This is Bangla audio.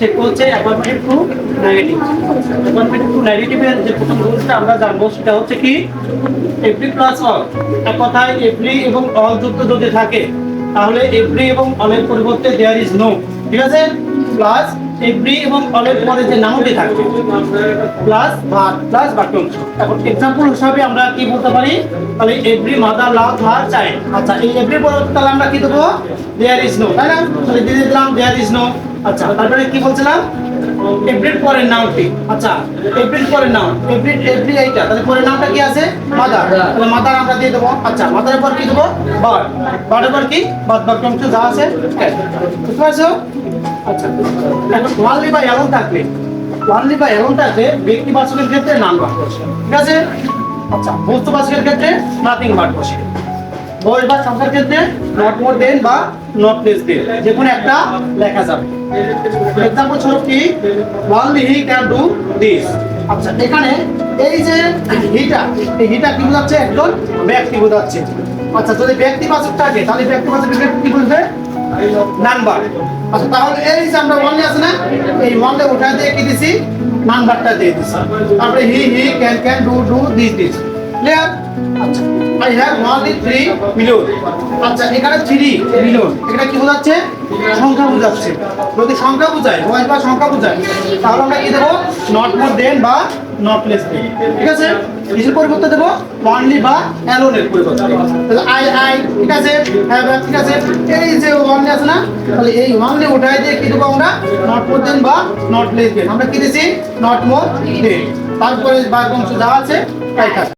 সেটা হচ্ছে affirmative to negative. Affirmative to নেগেটিভের যে প্রথম রুলসটা আমরা জানবো সেটা হচ্ছে কি, এভরি প্লাস অল। এক কথায় এভরি এবং অল যুক্ত যদি থাকে তাহলে এভরি এবং অলের পরিবর্তে দেয়ার ইজ নো, ঠিক আছে? প্লাস এভরি এবং অলের পরে যে নাউনটি থাকবে প্লাস ভার্ব প্লাস বাক্যাংশ। এখন এক্সাম্পল হিসাবে আমরা কি বলতে পারি, তাহলে এভরি মাদার লাভ হার চাইল্ড। আচ্ছা, এই এভরি পরিবর্তে তাহলে আমরা কি দেবো, দেয়ার ইজ নো, তাই না? তাহলে দিয়ে দিলাম দেয়ার ইজ নো। আচ্ছা, তারপরে কি বলছিলাম, এভরির পরের নাউনটি। আচ্ছা, এভরির পরের নাউন এভরি এইটা, তাহলে পরের নাউনটা কি আছে, মাদার। তাহলে মাদার আমরা দিয়ে দেবো। আচ্ছা, মাদারের পর কি দেবো, বার্ড। বার্ডের পর কি, বাদ বাক্যাংশ যা আছে বুঝতে পারছো? আচ্ছা, এখন ওয়ানলি বা এমন থাকলে, ওয়ানলি বা এমন থাকলে ব্যক্তিবাচকের ক্ষেত্রে নাম বাদ বসে, ঠিক আছে? আচ্ছা, বস্তুবাচকের ক্ষেত্রে নাথিং বাদ বসে। বয়স বা সংখ্যার ক্ষেত্রে নট মোর দেন বা নট লেস দেন, যে কোনো একটা লেখা যাবে। এক্সাম্পল স্বরূপ কি, only he can do this. আচ্ছা, এখানে এই যে হিটা, এই হিটা কি বোঝাচ্ছে, একজন ব্যক্তি বোঝাচ্ছে। আচ্ছা, যদি ব্যক্তিবাচক থাকে তাহলে ব্যক্তিবাচক কি বলবে, নাম্বার। আচ্ছা, তাহলে এই যে আমরা ওনলি আছে না, এই ওনলি ওঠা দিয়ে কি দিছি, নাম্বারটা দিয়ে দিছি। তারপরে he can do this. Clear? আচ্ছা, আই হ্যাভ ওনলি 3 মিলিয়ন। আচ্ছা, এখানে 3 মিলিয়ন এটা কি বোঝাচ্ছে, সংখ্যা বোঝাচ্ছে। যদি সংখ্যা বোঝায়, বয়স বা সংখ্যা বোঝায়, তাহলে আমরা কি দেবো, নট মোর দেন বা নট লেস দেন, ঠিক আছে? কিসের পরিবর্তে দেবো, ওনলি বা অ্যালোনের পরিবর্তে। তাহলে আই ঠিক আছে, হ্যাভ ঠিক আছে, এই যে ওনলি আছে না, তাহলে এই ওনলি ওঠাই দিয়ে কি দেবো আমরা, নট মোর দেন বা নট লেস দেন। আমরা কি দিছি, নট মোর দেন। তারপরে বাক্যাংশ যা আছে তাই থাকবে।